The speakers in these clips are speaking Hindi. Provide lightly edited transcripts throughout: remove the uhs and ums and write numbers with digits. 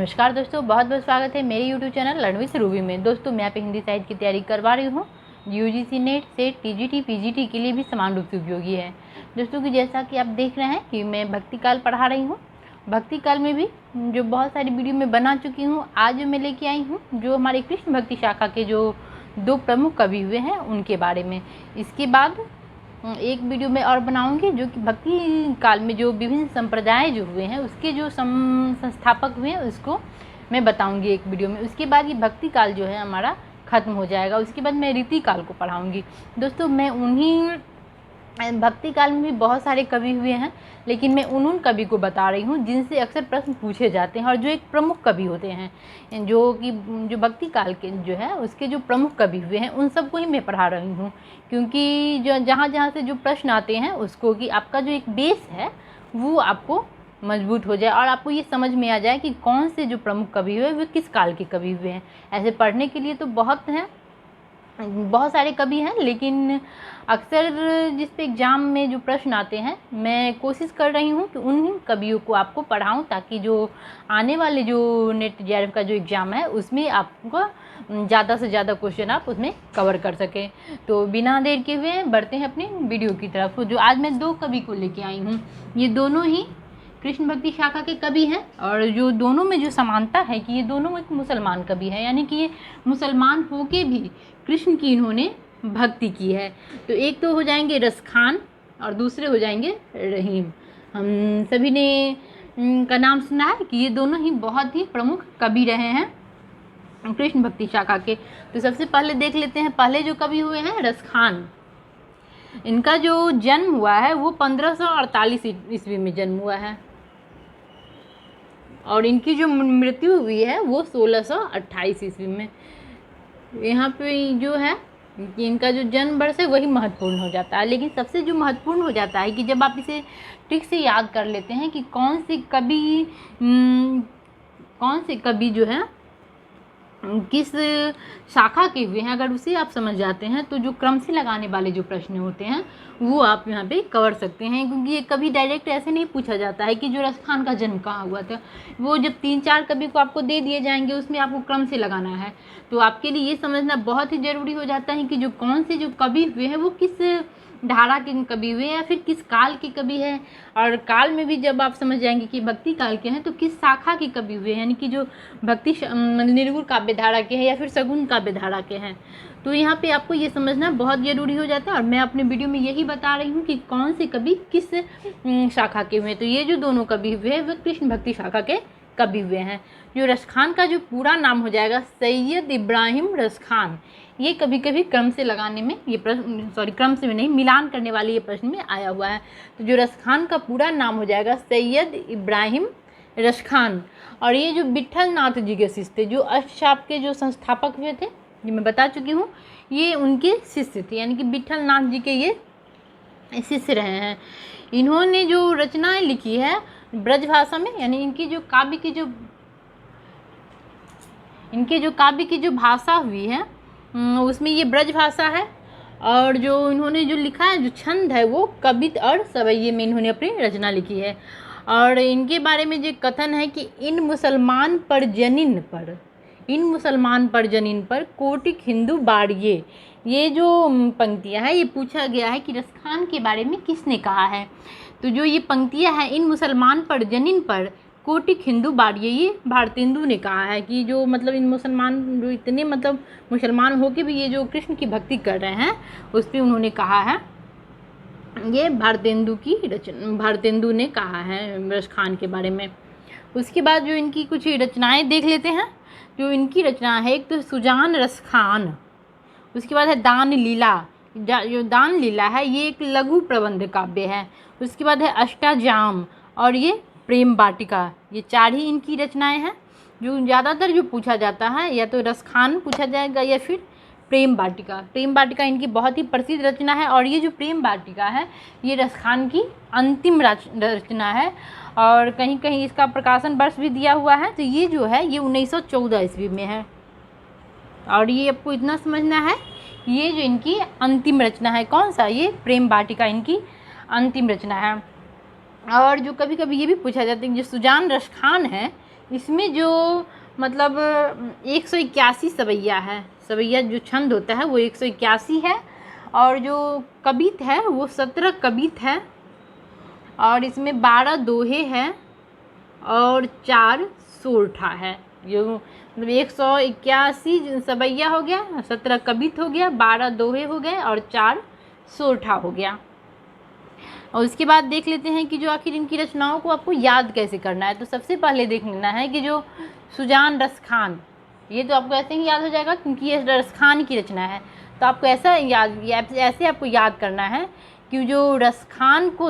नमस्कार दोस्तों, बहुत बहुत स्वागत है मेरे YouTube channel learn with Ruby में। दोस्तों मैं यहाँ पे हिंदी साहित्य की तैयारी करवा रही हूँ। UGC net set TGT PGT के लिए भी समान रूप से उपयोगी है। दोस्तों कि जैसा कि आप देख रहे हैं कि मैं भक्ति काल पढ़ा रही हूँ। भक्ति काल में भी जो बहुत सारी वीडियो में बना चुकी हूँ, आज मैं लेके आई हूँ जो हमारे कृष्ण भक्ति शाखा के जो 2 प्रमुख कवि हुए हैं उनके बारे में। इसके बाद एक वीडियो में और बनाऊंगी जो कि भक्ति काल में जो विभिन्न संप्रदाय जो हुए हैं उसके जो संस्थापक हुए हैं उसको मैं बताऊंगी एक वीडियो में। उसके बाद ये भक्ति काल जो है हमारा ख़त्म हो जाएगा। उसके बाद मैं रीति काल को पढ़ाऊंगी। दोस्तों मैं उन्हीं भक्ति काल में भी बहुत सारे कवि हुए हैं, लेकिन मैं उन कवि को बता रही हूँ जिनसे अक्सर प्रश्न पूछे जाते हैं और जो एक प्रमुख कवि होते हैं, जो भक्ति काल के जो है उसके जो प्रमुख कवि हुए हैं उन सबको ही मैं पढ़ा रही हूँ। क्योंकि जो जहाँ से जो प्रश्न आते हैं उसको कि आपका जो एक बेस है वो आपको मजबूत हो जाए और आपको ये समझ में आ जाए कि कौन से जो प्रमुख कवि हुए वे किस काल के कवि हुए हैं। ऐसे पढ़ने के लिए तो बहुत सारे कवि हैं, लेकिन अक्सर जिस पे एग्ज़ाम में जो प्रश्न आते हैं मैं कोशिश कर रही हूँ कि उन कवियों को आपको पढ़ाऊँ ताकि जो आने वाले जो नेट JRF का जो एग्ज़ाम है उसमें आपको ज़्यादा से ज़्यादा क्वेश्चन आप उसमें कवर कर सकें। तो बिना देर के हुए बढ़ते हैं अपनी वीडियो की तरफ। जो आज मैं 2 कवि को लेके आई हूँ, ये दोनों ही कृष्ण भक्ति शाखा के कवि हैं और जो दोनों में जो समानता है कि ये दोनों एक मुसलमान कवि हैं, यानी कि ये मुसलमान होके भी कृष्ण की इन्होंने भक्ति की है। तो एक तो हो जाएंगे रस खान और दूसरे हो जाएंगे रहीम। हम सभी ने का नाम सुना है कि ये दोनों ही बहुत ही प्रमुख कवि रहे हैं कृष्ण भक्ति शाखा के। तो सबसे पहले देख लेते हैं, पहले जो कवि हुए हैं रस खान। इनका जो जन्म हुआ है वो 1548 ईस्वी में जन्म हुआ है और इनकी जो मृत्यु हुई है वो 1628 ईस्वी में। यहाँ पे जो है कि इनका जो जन्म वर्ष है वही महत्वपूर्ण हो जाता है, लेकिन सबसे जो महत्वपूर्ण हो जाता है कि जब आप इसे ठीक से याद कर लेते हैं कि कौन से कवि जो है किस शाखा के हुए हैं, अगर उसे आप समझ जाते हैं तो जो क्रम से लगाने वाले जो प्रश्न होते हैं वो आप यहाँ पे कर सकते हैं। क्योंकि ये कभी डायरेक्ट ऐसे नहीं पूछा जाता है कि जो रस खान का जन्म कहाँ हुआ था। वो जब 3-4 कवि को आपको दे दिए जाएंगे उसमें आपको क्रम से लगाना है। तो आपके लिए ये समझना बहुत ही ज़रूरी हो जाता है कि जो कौन से जो कवि हुए हैं वो किस धारा के कवि हुए या फिर किस काल के कवि हैं। और काल में भी जब आप समझ जाएंगे कि भक्ति काल के हैं तो किस शाखा के कवि हुए हैं, यानी कि जो भक्ति निर्गुण काव्य धारा के हैं या फिर सगुण काव्य धारा के हैं। तो यहाँ पे आपको ये समझना बहुत ज़रूरी हो जाता है और मैं अपने वीडियो में यही बता रही हूँ कि कौन से कवि किस शाखा के हुए हैं। तो ये जो दोनों कवि हुए हैं वे कृष्ण भक्ति शाखा के कवि हुए हैं। जो रस खान का जो पूरा नाम हो जाएगा सैयद इब्राहिम रस खान। ये कभी कभी क्रम से लगाने में ये प्रश्न क्रम से नहीं मिलान करने वाले ये प्रश्न में आया हुआ है। तो जो रस खान का पूरा नाम हो जाएगा सैयद इब्राहिम रस खान। और ये जो विट्ठल नाथ जी के शिष्य थे, जो अष्टशाप के जो संस्थापक हुए थे, ये मैं बता चुकी हूँ, ये उनके शिष्य थे, यानी कि विट्ठल नाथ जी के ये शिष्य रहे हैं। इन्होंने जो रचनाएं लिखी है ब्रज भाषा में, यानी इनकी जो काव्य की जो भाषा हुई है उसमें ये ब्रज भाषा है। और जो इन्होंने जो लिखा है जो छंद है वो कवित और सवैये में इन्होंने अपनी रचना लिखी है। और इनके बारे में जो कथन है कि इन मुसलमान पर जनीन पर कोटिक हिंदू बाड़िए। ये जो पंक्तियाँ है ये पूछा गया है कि रस खान के बारे में किसने कहा है। तो जो ये पंक्तियाँ हैं इन मुसलमान पर जनीन पर कोटिक हिंदू बाड़िए, ये भारतेंदु ने कहा है कि जो मतलब इन मुसलमान जो इतने मतलब मुसलमान होके भी ये जो कृष्ण की भक्ति कर रहे हैं उस पर उन्होंने कहा है। ये भारतेंदु ने कहा है रस खान के बारे में। उसके बाद जो इनकी कुछ रचनाएं देख लेते हैं। जो इनकी रचना है एक तो सुजान रस खान, उसके बाद है दान लीला। जो दान लीला है ये एक लघु प्रबंध काव्य है। उसके बाद है अष्टाजाम और ये प्रेम वाटिका। ये 4 ही इनकी रचनाएं हैं। जो ज़्यादातर जो पूछा जाता है या तो रस खान पूछा जाएगा या फिर प्रेम वाटिका इनकी बहुत ही प्रसिद्ध रचना है। और ये जो प्रेम वाटिका है ये रस खान की अंतिम रचना है और कहीं कहीं इसका प्रकाशन वर्ष भी दिया हुआ है। तो ये जो है ये 1914 ईस्वी में है। और ये आपको इतना समझना है, ये जो इनकी अंतिम रचना है, कौन सा, ये प्रेम वाटिका इनकी अंतिम रचना है। और जो कभी कभी ये भी पूछा जाता है कि जो सुजान रस खान है इसमें जो मतलब 181 सवैया है, सवैया जो छंद होता है वो 181 है, और जो कबित है वो 17 कबित है, और इसमें 12 दोहे हैं और 4 सोरठा है। जो मतलब 181 सवैया हो गया, 17 कबित हो गया, 12 दोहे हो गए और 4 सोरठा हो गया। और उसके बाद देख लेते हैं कि जो आखिर इनकी रचनाओं को आपको याद कैसे करना है। तो सबसे पहले देख लेना है कि जो सुजान रसखान, ये तो आपको ऐसे ही याद हो जाएगा क्योंकि ये रसखान की रचना है। तो आपको ऐसे आपको याद करना है कि जो रसखान को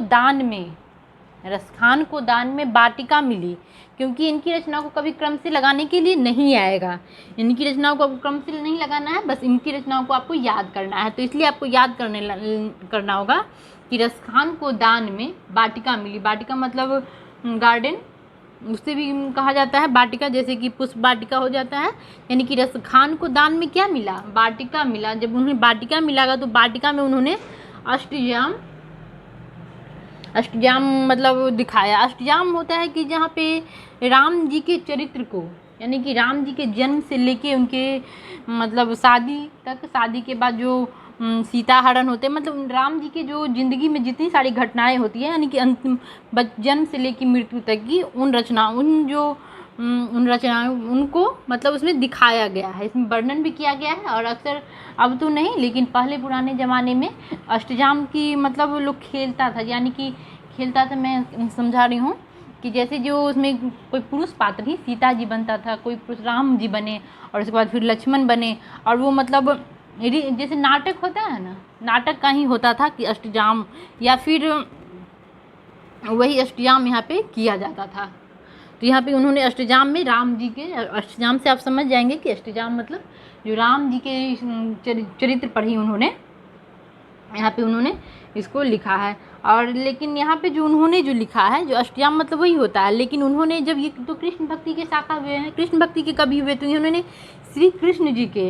दान में वाटिका मिली, क्योंकि इनकी रचनाओं को कभी क्रम से लगाने के लिए नहीं आएगा। इनकी रचनाओं को आपको क्रम से नहीं लगाना है, बस इनकी रचनाओं को आपको याद करना है। तो इसलिए आपको याद करना होगा कि रसखान को दान में वाटिका मिली। वाटिका मतलब गार्डन, उससे भी कहा जाता है वाटिका, जैसे कि पुष्प वाटिका हो जाता है। यानी कि रसखान को दान में क्या मिला? वाटिका मिला। जब उन्हें वाटिका मिलागा तो वाटिका में उन्होंने अष्टजाम मतलब दिखाया। अष्टजाम होता है कि जहाँ पे राम जी के चरित्र को, यानी कि राम जी के जन्म से लेके उनके मतलब शादी तक, शादी के बाद जो सीता हरण होते हैं, मतलब राम जी के जो ज़िंदगी में जितनी सारी घटनाएं होती हैं, यानी कि अंतिम जन्म से लेकर मृत्यु तक की उन रचनाओं उनको मतलब उसमें दिखाया गया है, इसमें वर्णन भी किया गया है। और अक्सर अब तो नहीं, लेकिन पहले पुराने ज़माने में अष्टजाम की मतलब लोग खेलता था, यानी कि खेलता था, मैं समझा रही हूँ कि जैसे जो उसमें कोई पुरुष पात्र ही सीता जी बनता था, कोई पुरुष राम जी बने, और उसके बाद फिर लक्ष्मण बने, और वो मतलब जैसे नाटक होता है ना, नाटक का ही होता था कि अष्टजाम, या फिर वही अष्टजाम यहाँ पे किया जाता था। तो यहाँ पे उन्होंने अष्टजाम में राम जी के, अष्टजाम से आप समझ जाएंगे कि अष्टजाम मतलब जो राम जी के चरित्र पर ही उन्होंने यहाँ पे उन्होंने इसको लिखा है। और लेकिन यहाँ पे जो उन्होंने जो लिखा है, जो अष्टजाम मतलब वही होता है, लेकिन उन्होंने जब ये तो कृष्ण भक्ति के शाखा हुए हैं, कृष्ण भक्ति के कवि हुए, तो इन्होंने श्री कृष्ण जी के,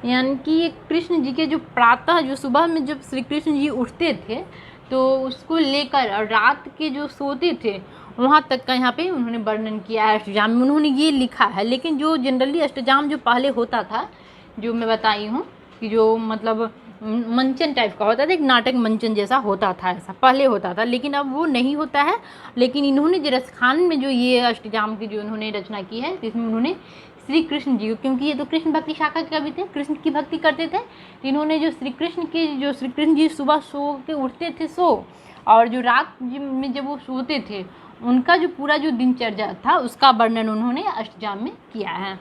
यानी कि ये कृष्ण जी के जो प्रातः जो सुबह में जब श्री कृष्ण जी उठते थे तो उसको लेकर, और रात के जो सोते थे वहाँ तक का यहाँ पे उन्होंने वर्णन किया है अष्टजाम में, उन्होंने ये लिखा है। लेकिन जो जनरली अष्टजाम जो पहले होता था, जो मैं बताई हूँ कि जो मतलब मंचन टाइप का होता था, एक नाटक मंचन जैसा होता था, ऐसा पहले होता था, लेकिन अब वो नहीं होता है। लेकिन इन्होंने जो रसखान में जो ये अष्टजाम की जो उन्होंने रचना की है, इसमें उन्होंने श्री कृष्ण जी, क्योंकि ये तो कृष्ण भक्ति शाखा के कवि थे, कृष्ण की भक्ति करते थे, इन्होंने जो श्री कृष्ण जी सुबह सो के उठते थे और जो रात में जब वो सोते थे, उनका जो पूरा जो दिनचर्या था उसका वर्णन उन्होंने अष्टजाम में किया है।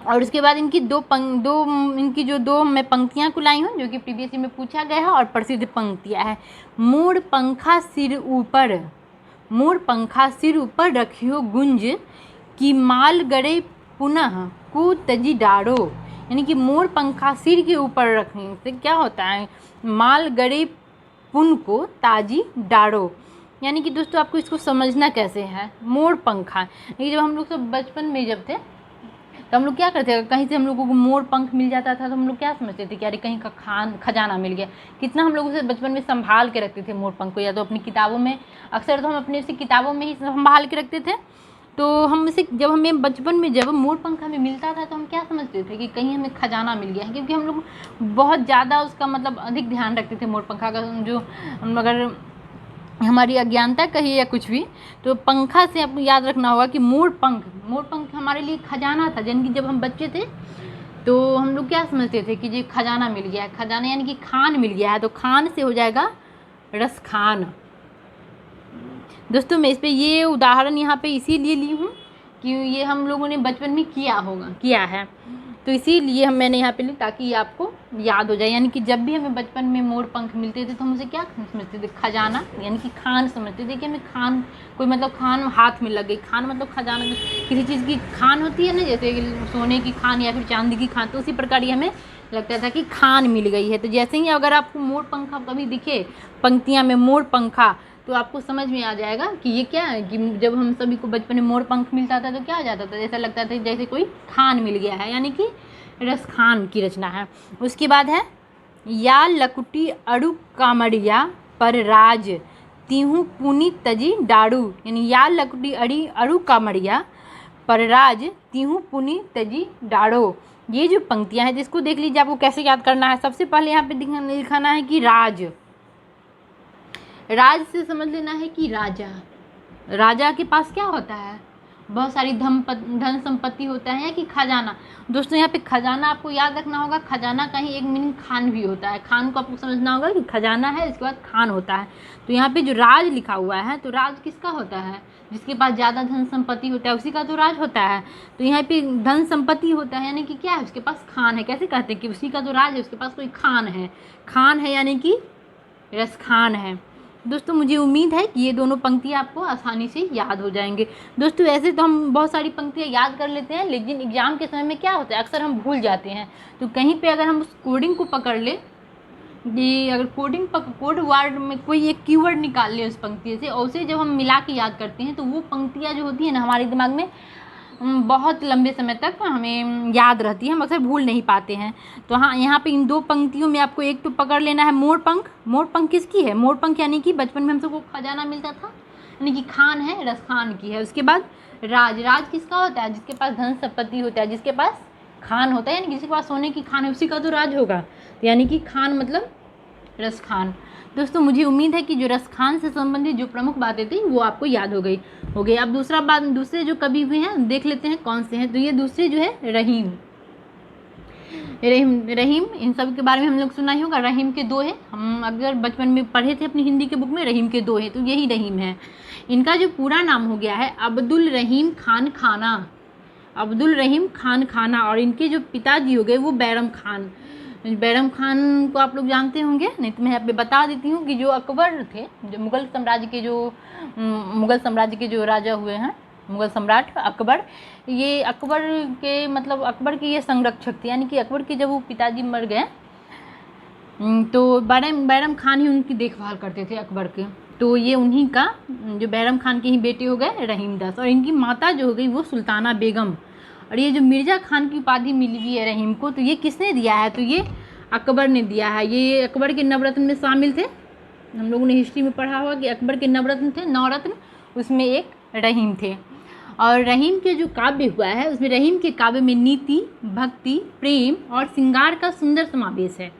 और उसके बाद इनकी दो मैं पंक्तियाँ को लाई हूँ, जो कि प्रीवियस में पूछा गया है और प्रसिद्ध पंक्तियाँ है। मोर पंखा सिर ऊपर रखियो गुंज, कि माल गड़े पुनः को तजी डारो। यानी कि मोर पंखा सिर के ऊपर रखने से क्या होता है? माल गड़े पुन को ताजी डारो। यानी कि दोस्तों आपको इसको समझना कैसे है। मोर पंखा, ये जब हम लोग सब बचपन में जब थे तो हम लोग क्या करते थे, कहीं से हम लोगों को मोर पंख मिल जाता था तो हम लोग क्या समझते थे कि अरे कहीं का खजाना मिल गया। कितना हम लोग उसे बचपन में संभाल के रखते थे मोर पंख को, या तो अपनी किताबों में, अक्सर तो हम अपने उसे किताबों में ही संभाल के रखते थे। तो हम उसे जब हमें बचपन में जब मोर पंख हमें मिलता था तो हम क्या समझते थे कि कहीं हमें खजाना मिल गया है, क्योंकि हम लोग बहुत ज़्यादा उसका मतलब अधिक ध्यान रखते थे मोर पंखा का। जो अगर हमारी अज्ञानता कही या कुछ भी, तो पंखा से आपको याद रखना होगा कि मोर पंख हमारे लिए खजाना था। यानी कि जब हम बच्चे थे तो हम लोग क्या समझते थे कि जो खजाना मिल गया है, खजाना यानी कि खान मिल गया है, तो खान से हो जाएगा रसखान। दोस्तों मैं इस पे ये उदाहरण यहाँ पे इसीलिए ली हूँ कि ये हम लोगों ने बचपन में किया है, तो इसीलिए मैंने यहाँ पे ली ताकि ये आपको याद हो जाए। यानी कि जब भी हमें बचपन में मोर पंख मिलते थे तो हम उसे क्या समझते थे? खजाना, यानी कि खान समझते थे कि हमें खान, कोई मतलब खान हाथ में लग गई। खान मतलब खजाना, किसी चीज़ की खान होती है ना, जैसे सोने की खान या फिर चांदी की खान, तो उसी प्रकार ही हमें लगता था कि खान मिल गई है। तो जैसे ही अगर आपको मोर पंखा कभी दिखे पंक्तियाँ में मोर पंखा, तो आपको समझ में आ जाएगा कि ये क्या है। कि जब हम सभी को बचपन में मोर पंख मिलता था तो क्या हो जाता था, जैसा लगता था जैसे कोई खान मिल गया है, यानी कि रसखान की रचना है। उसके बाद है या लकुटी अड़ु कामड़िया पर राज तीहू पुनी तजी डाड़ू, यानी या लकड़ी अड़ी अड़ू का मरिया पर राज तीहू पुनी तजी डाड़ो। ये जो पंक्तियां हैं जिसको देख लीजिए, आपको कैसे याद करना है। सबसे पहले यहाँ पे लिखाना है कि राज, राज से समझ लेना है कि राजा, राजा के पास क्या होता है, बहुत सारी धन संपत्ति होता है, या कि खजाना। दोस्तों यहाँ पे खजाना आपको याद रखना होगा, खजाना का ही एक मीनिंग खान भी होता है। खान को आपको समझना होगा कि खजाना है, इसके बाद खान होता है। तो यहाँ पे जो राज लिखा हुआ है, तो राज किसका होता है, जिसके पास ज़्यादा धन संपत्ति होता है उसी का तो राज होता है। तो यहाँ पे धन संपत्ति होता है यानी कि क्या है, उसके पास खान है। कैसे कहते हैं कि उसी का तो राज है, उसके पास कोई खान है। खान है यानी कि रसखान है। दोस्तों मुझे उम्मीद है कि ये दोनों पंक्तियाँ आपको आसानी से याद हो जाएंगे। दोस्तों ऐसे तो हम बहुत सारी पंक्तियाँ याद कर लेते हैं, लेकिन एग्जाम के समय में क्या होता है, अक्सर हम भूल जाते हैं। तो कहीं पे अगर हम उस कोडिंग को पकड़ ले, ये अगर कोड वर्ड में कोई एक कीवर्ड निकाल ले उस पंक्ति से, और उसे जब हम मिला के याद करते हैं तो वो पंक्तियाँ जो होती हैं ना हमारे दिमाग में बहुत लंबे समय तक हमें याद रहती है, हम अक्सर भूल नहीं पाते हैं। तो हाँ, यहाँ पे इन दो पंक्तियों में आपको एक तो पकड़ लेना है मोर पंख। मोर पंख किसकी है, मोर पंख यानी कि बचपन में हम सबको खजाना मिलता था, यानी कि खान है, रसखान की है। उसके बाद राज, राज किसका होता है, जिसके पास धन संपत्ति होता है, जिसके पास खान होता है, यानी जिसके पास सोने की खान है उसी का तो राज होगा। तो यानी कि खान मतलब रसखान। दोस्तों मुझे उम्मीद है कि जो रसखान से संबंधित जो प्रमुख बातें थी वो आपको याद हो गई। अब दूसरे जो कवि हुए हैं देख लेते हैं कौन से हैं। तो ये दूसरे जो है रहीम, इन सब के बारे में हम लोग सुना ही होगा। रहीम के दो हैं, हम अगर बचपन में पढ़े थे अपनी हिंदी के बुक में, रहीम के दो हैं, तो यही रहीम है। इनका जो पूरा नाम हो गया है अब्दुल रहीम खान खाना, अब्दुल रहीम खान खाना। और इनके जो पिताजी हो गए वो बैरम खान। बैरम खान को आप लोग जानते होंगे, नहीं तो मैं यहाँ पे बता देती हूँ कि जो अकबर थे, जो मुगल साम्राज्य के जो राजा हुए हैं, मुगल सम्राट अकबर, ये अकबर के ये संरक्षक थे। यानी कि अकबर के जब वो पिताजी मर गए तो बैरम खान ही उनकी देखभाल करते थे अकबर के। तो ये उन्हीं का, जो बैरम खान के ही बेटे हो गए रहीम दास, और इनकी माता जो हो गई वो सुल्ताना बेगम। और ये जो मिर्ज़ा खान की उपाधि मिली हुई है रहीम को, तो ये किसने दिया है, तो ये अकबर ने दिया है। ये अकबर के नवरत्न में शामिल थे। हम लोगों ने हिस्ट्री में पढ़ा हुआ कि अकबर के नवरत्न थे, 9 रत्न, उसमें एक रहीम थे। और रहीम के जो काव्य हुआ है उसमें रहीम के काव्य में नीति, भक्ति, प्रेम और श्रृंगार का सुंदर समावेश है।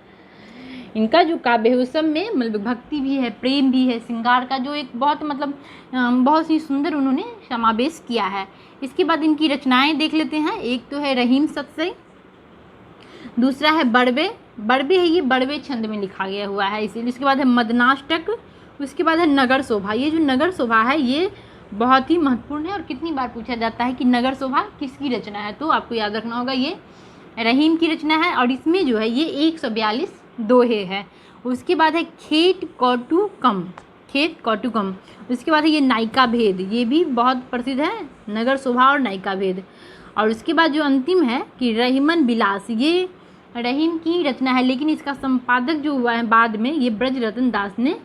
इनका जो काव्य है उस सब में मतलब भक्ति भी है, प्रेम भी है, श्रृंगार का जो एक बहुत ही सुंदर उन्होंने समावेश किया है। इसके बाद इनकी रचनाएं देख लेते हैं। एक तो है रहीम सत्सई, दूसरा है बड़बे है, ये बड़बे छंद में लिखा गया हुआ है इसीलिए। इसके बाद है मदनाष्टक, उसके बाद है नगर शोभा। ये जो नगर शोभा है ये बहुत ही महत्वपूर्ण है और कितनी बार पूछा जाता है कि नगर शोभा किसकी रचना है, तो आपको याद रखना होगा ये रहीम की रचना है। और इसमें जो है ये 142 दोहे है। उसके बाद है खेत कौटुकम। उसके बाद है ये नायिका भेद, ये भी बहुत प्रसिद्ध है, नगर शोभा और नायिका भेद। और उसके बाद जो अंतिम है कि रहीमन विलास, ये रहीम की रचना है, लेकिन इसका संपादक जो हुआ है बाद में ये ब्रजरत्न दास ने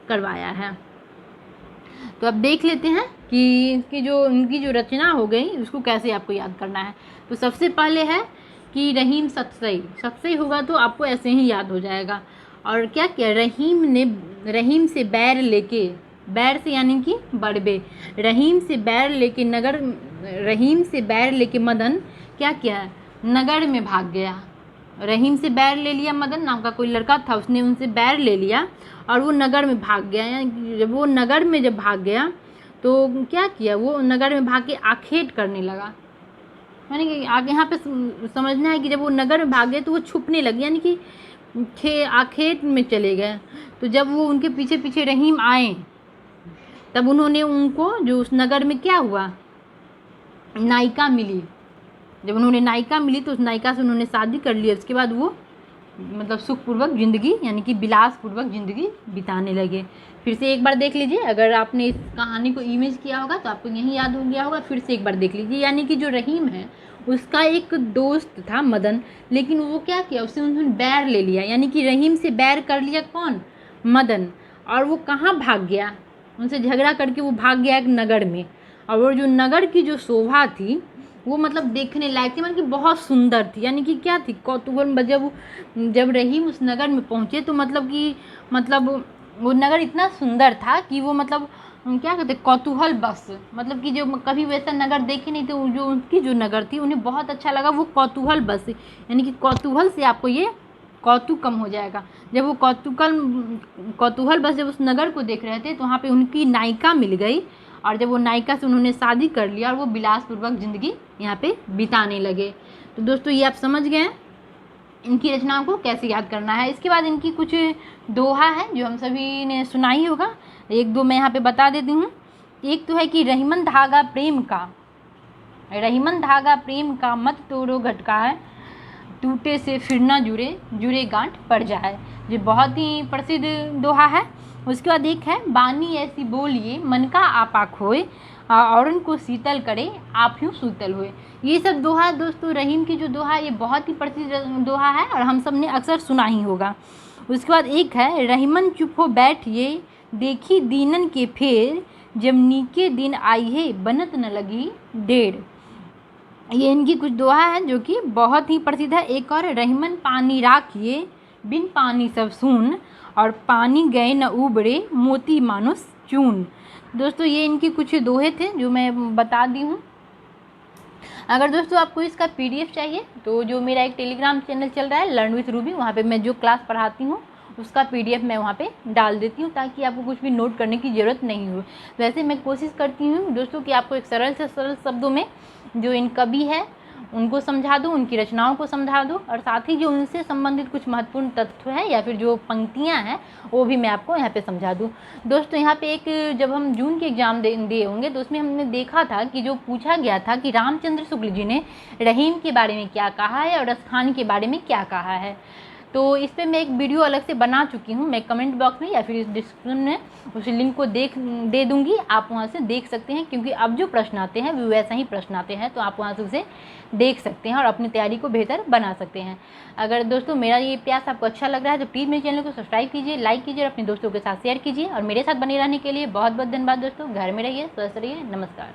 करवाया है। तो अब देख लेते हैं कि इनकी जो रचना हो गई उसको कैसे आपको याद करना है। तो सबसे पहले है कि रहीम सत्सई होगा तो आपको ऐसे ही याद हो जाएगा। और क्या किया, रहीम से बैर लेके, बैर से यानी कि बड़बे, रहीम से बैर लेके मदन क्या किया, नगर में भाग गया। रहीम से बैर ले लिया, मदन नाम का कोई लड़का था, उसने उनसे बैर ले लिया और वो नगर में भाग गया। यानी जब वो नगर में भाग गया तो क्या किया, वो नगर में भाग के आखेट करने लगा। यानी कि आगे यहाँ पे समझना है कि जब वो नगर में भाग गए तो वो छुपने लगे, यानी कि आखेट में चले गए। तो जब वो उनके पीछे पीछे रहीम आए तब उन्होंने उनको जो उस नगर में क्या हुआ, नायिका मिली। जब उन्होंने नायिका मिली तो उस नायिका से उन्होंने शादी कर ली। उसके बाद वो सुखपूर्वक ज़िंदगी यानी कि विलासपूर्वक ज़िंदगी बिताने लगे। फिर से एक बार देख लीजिए, अगर आपने इस कहानी को इमेज किया होगा तो आपको यही याद हो गया होगा। फिर से एक बार देख लीजिए। यानी कि जो रहीम है उसका एक दोस्त था मदन, लेकिन वो क्या किया, उससे उन्होंने बैर ले लिया। यानी कि रहीम से बैर कर लिया कौन, मदन। और वो कहाँ भाग गया, उनसे झगड़ा करके वो भाग गया एक नगर में। और वो जो नगर की जो शोभा थी वो देखने लायक थी, मतलब कि बहुत सुंदर थी। यानी कि क्या थी, कौतूहल। जब रहीम उस नगर में पहुँचे तो वो नगर इतना सुंदर था कि वो मतलब क्या कहते कौतूहल बस, मतलब कि जो कभी वैसा नगर देखे नहीं थे, जो उनकी जो नगर थी उन्हें बहुत अच्छा लगा वो कौतूहल बस, यानी कि कौतूहल से आपको ये कौतुक कम हो जाएगा। जब वो कौतूहल बस जब उस नगर को देख रहे थे तो वहाँ पे उनकी नायिका मिल गई, और जब वो नायिका से उन्होंने शादी कर लिया और वो विलासपूर्वक ज़िंदगी यहाँ पे बिताने लगे। तो दोस्तों ये आप समझ गए हैं इनकी रचनाओं को कैसे याद करना है। इसके बाद इनकी कुछ दोहा है जो हम सभी ने सुना ही होगा, एक दो मैं यहाँ पे बता देती हूँ। एक तो है कि रहीमन धागा प्रेम का, रहीमन धागा प्रेम का मत तोड़ो घटका है, टूटे से फिर ना जुड़े जुड़े गांठ पड़ जाए, जो बहुत ही प्रसिद्ध दोहा है। उसके बाद एक है बानी ऐसी बोलिए मन का आपा खोए, औरन को शीतल करे आप यूँ सूतल हुए। ये सब दोहा दोस्तों रहीम की जो दोहा ये बहुत ही प्रसिद्ध दोहा है और हम सब ने अक्सर सुना ही होगा। उसके बाद एक है रहीमन चुप हो बैठिए देखी दीनन के फेर, जब नीके दिन आई है बनत न लगी देर। ये इनकी कुछ दोहा है जो कि बहुत ही प्रसिद्ध है। एक और रहीमन पानी राखिए बिन पानी सब सून, और पानी गए न उबरे मोती मानुस चून। दोस्तों ये इनकी कुछ दोहे थे जो मैं बता दी हूँ। अगर दोस्तों आपको इसका PDF चाहिए तो जो मेरा एक टेलीग्राम चैनल चल रहा है लर्न विथ रूबी, वहाँ पे मैं जो क्लास पढ़ाती हूँ उसका PDF मैं वहाँ पे डाल देती हूँ ताकि आपको कुछ भी नोट करने की ज़रूरत नहीं हो। वैसे मैं कोशिश करती हूँ दोस्तों कि आपको एक सरल से सरल शब्दों में जो इन कवि है उनको समझा दूँ, उनकी रचनाओं को समझा दूँ, और साथ ही जो उनसे संबंधित कुछ महत्वपूर्ण तत्व है या फिर जो पंक्तियाँ हैं वो भी मैं आपको यहाँ पे समझा दूँ। दोस्तों यहाँ पे एक जब हम जून के एग्ज़ाम दिए होंगे तो उसमें हमने देखा था कि जो पूछा गया था कि रामचंद्र शुक्ल जी ने रहीम के बारे में क्या कहा है और स्थान के बारे में क्या कहा है, तो इस पर मैं एक वीडियो अलग से बना चुकी हूँ। मैं कमेंट बॉक्स में या फिर इस डिस्क्रिप्शन में उस लिंक को दे दूँगी, आप वहाँ से देख सकते हैं, क्योंकि अब जो प्रश्न आते हैं वो वैसा ही प्रश्न आते हैं, तो आप वहाँ से उसे देख सकते हैं और अपनी तैयारी को बेहतर बना सकते हैं। अगर दोस्तों मेरा ये प्रयास आपको अच्छा लग रहा है तो प्लीज़ मेरे चैनल को सब्सक्राइब कीजिए, लाइक कीजिए और अपने दोस्तों के साथ शेयर कीजिए, और मेरे साथ बने रहने के लिए बहुत बहुत धन्यवाद दोस्तों। घर में रहिए, स्वस्थ रहिए, नमस्कार।